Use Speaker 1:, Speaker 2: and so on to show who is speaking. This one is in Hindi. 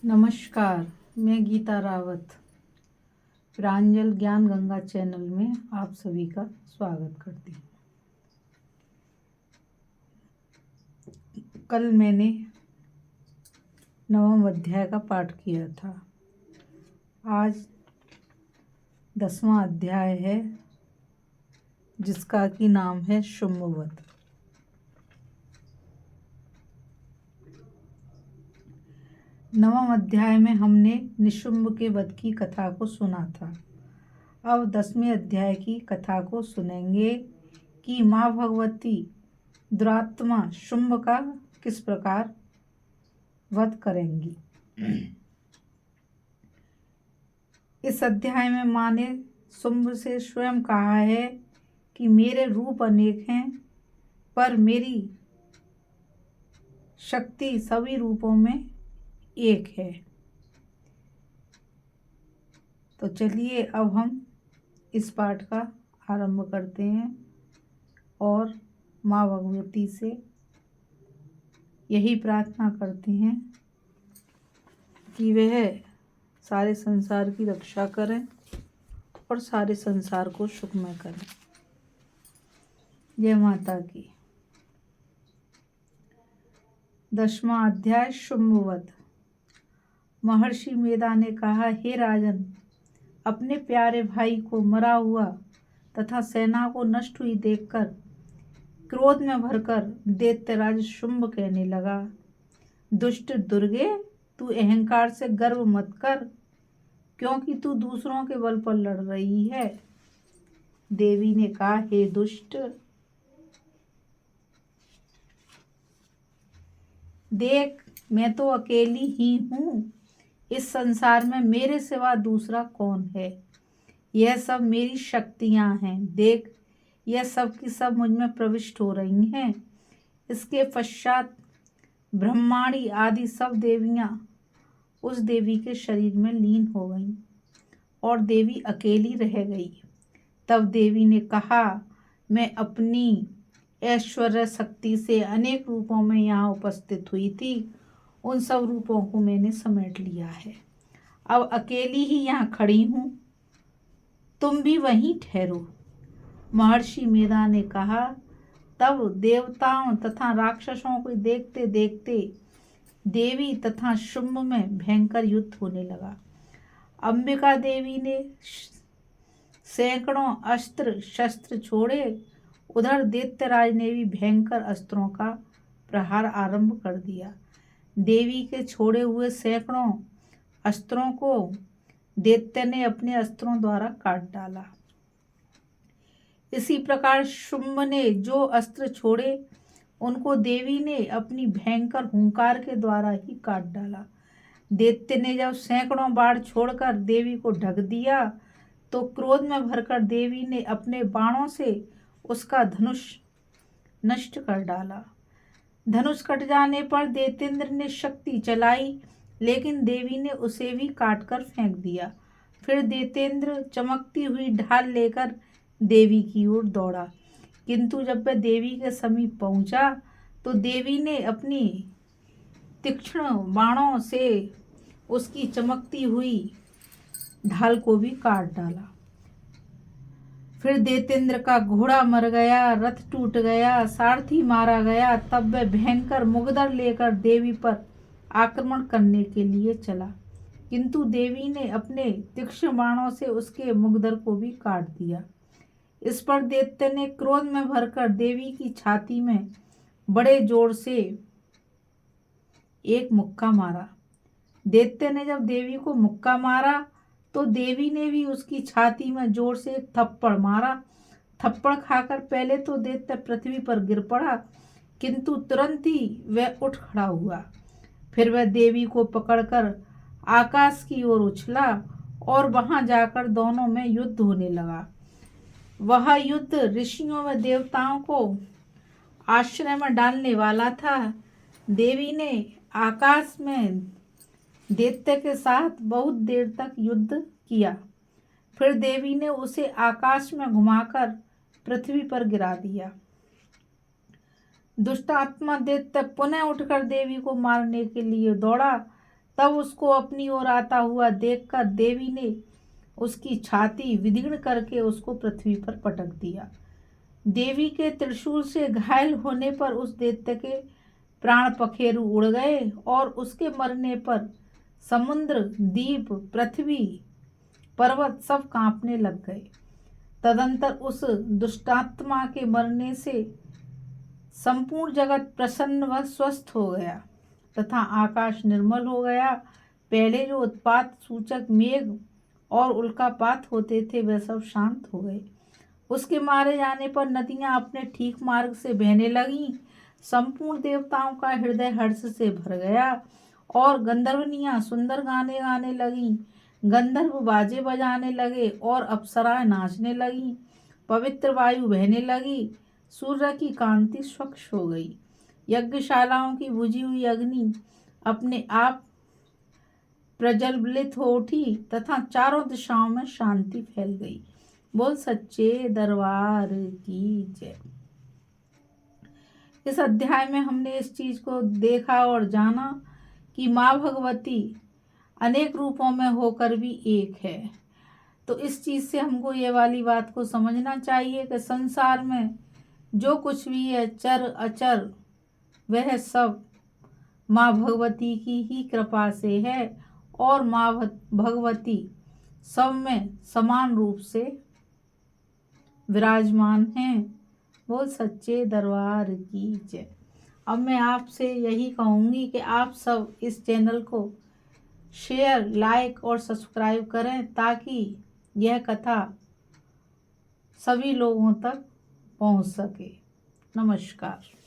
Speaker 1: नमस्कार, मैं गीता रावत प्रांजल ज्ञान गंगा चैनल में आप सभी का स्वागत करती हूँ। कल मैंने 9वां अध्याय का पाठ किया था। आज 10वां अध्याय है, जिसका कि नाम है शुंभवध। नवम अध्याय में हमने निशुंभ के वध की कथा को सुना था। अब 10वें अध्याय की कथा को सुनेंगे कि माँ भगवती दुरात्मा शुंभ का किस प्रकार वध करेंगी। इस अध्याय में माँ ने शुंभ से स्वयं कहा है कि मेरे रूप अनेक हैं, पर मेरी शक्ति सभी रूपों में एक है। तो चलिए अब हम इस पाठ का आरंभ करते हैं और माँ भगवती से यही प्रार्थना करते हैं कि वह सारे संसार की रक्षा करें और सारे संसार को सुखमय करें। जय माता की। 10वां अध्याय शुंभवध। महर्षि मेधा ने कहा, हे राजन, अपने प्यारे भाई को मरा हुआ तथा सेना को नष्ट हुई देखकर क्रोध में भरकर दैत्यराज शुंभ कहने लगा, दुष्ट दुर्गे, तू अहंकार से गर्व मत कर, क्योंकि तू दूसरों के बल पर लड़ रही है। देवी ने कहा, हे दुष्ट, देख, मैं तो अकेली ही हूँ। इस संसार में मेरे सिवा दूसरा कौन है? यह सब मेरी शक्तियाँ हैं। देख, यह सब की सब मुझ में प्रविष्ट हो रही हैं। इसके पश्चात ब्रह्माणी आदि सब देवियाँ उस देवी के शरीर में लीन हो गईं और देवी अकेली रह गई। तब देवी ने कहा, मैं अपनी ऐश्वर्य शक्ति से अनेक रूपों में यहाँ उपस्थित हुई थी। उन सब रूपों को मैंने समेट लिया है। अब अकेली ही यहाँ खड़ी हूँ, तुम भी वहीं ठहरो। महर्षि मेधा ने कहा। तब देवताओं तथा राक्षसों को देखते देखते देवी तथा शुंभ में भयंकर युद्ध होने लगा। अंबिका देवी ने सैकड़ों अस्त्र शस्त्र छोड़े। उधर दैत्यराज ने भी भयंकर अस्त्रों का प्रहार आरंभ कर दिया। देवी के छोड़े हुए सैकड़ों अस्त्रों को दैत्य ने अपने अस्त्रों द्वारा काट डाला। इसी प्रकार शुंभ ने जो अस्त्र छोड़े, उनको देवी ने अपनी भयंकर हुंकार के द्वारा ही काट डाला। दैत्य ने जब सैकड़ों बाण छोड़कर देवी को ढक दिया, तो क्रोध में भरकर देवी ने अपने बाणों से उसका धनुष नष्ट कर डाला। धनुष कट जाने पर दैत्येंद्र ने शक्ति चलाई, लेकिन देवी ने उसे भी काटकर फेंक दिया। फिर दैत्येंद्र चमकती हुई ढाल लेकर देवी की ओर दौड़ा, किंतु जब वह देवी के समीप पहुंचा तो देवी ने अपनी तीक्ष्ण बाणों से उसकी चमकती हुई ढाल को भी काट डाला। फिर दैत्येंद्र का घोड़ा मर गया, रथ टूट गया, सारथी मारा गया। तब वह भयंकर मुगदर लेकर देवी पर आक्रमण करने के लिए चला, किंतु देवी ने अपने तीक्ष्ण बाणों से उसके मुगदर को भी काट दिया। इस पर दैत्य ने क्रोध में भरकर देवी की छाती में बड़े जोर से एक मुक्का मारा। दैत्य ने जब देवी को मुक्का मारा तो देवी ने भी उसकी छाती में जोर से एक थप्पड़ मारा। थप्पड़ खाकर पहले तो दैत्य पृथ्वी पर गिर पड़ा, किंतु तुरंत ही वह उठ खड़ा हुआ। फिर वह देवी को पकड़कर आकाश की ओर उछला और वहां जाकर दोनों में युद्ध होने लगा। वह युद्ध ऋषियों व देवताओं को आश्चर्य में डालने वाला था। देवी ने आकाश में दैत्य के साथ बहुत देर तक युद्ध किया। फिर देवी ने उसे आकाश में घुमाकर पृथ्वी पर गिरा दिया। दुष्ट आत्मा दैत्य पुनः उठकर देवी को मारने के लिए दौड़ा, तब उसको अपनी ओर आता हुआ देखकर देवी ने उसकी छाती विदीर्ण करके उसको पृथ्वी पर पटक दिया। देवी के त्रिशूल से घायल होने पर उस दैत्य के प्राण पखेरु उड़ गए और उसके मरने पर समुद्र, द्वीप, पृथ्वी, पर्वत सब कांपने लग गए। तदंतर उस दुष्टात्मा के मरने से संपूर्ण जगत प्रसन्न व स्वस्थ हो गया तथा आकाश निर्मल हो गया। पहले जो उत्पात सूचक मेघ और उल्कापात होते थे वे सब शांत हो गए। उसके मारे जाने पर नदियां अपने ठीक मार्ग से बहने लगीं। संपूर्ण देवताओं का हृदय हर्ष से भर गया और गंधर्वनियां सुंदर गाने गाने लगीं। गंधर्व बाजे बजाने लगे और अप्सराएं नाचने लगीं। पवित्र वायु बहने लगी। सूर्य की कांति स्वच्छ हो गई। यज्ञशालाओं की बुझी हुई अग्नि अपने आप प्रज्वलित हो उठी तथा चारों दिशाओं में शांति फैल गई। बोल सच्चे दरबार की जय। इस अध्याय में हमने इस चीज को देखा और जाना कि माँ भगवती अनेक रूपों में होकर भी एक है। तो इस चीज से हमको ये वाली बात को समझना चाहिए कि संसार में जो कुछ भी है चर अचर वह सब माँ भगवती की ही कृपा से है और माँ भगवती सब में समान रूप से विराजमान हैं। बोल सच्चे दरबार की जय। अब मैं आपसे यही कहूँगी कि आप सब इस चैनल को शेयर, लाइक और सब्सक्राइब करें ताकि यह कथा सभी लोगों तक पहुँच सके। नमस्कार।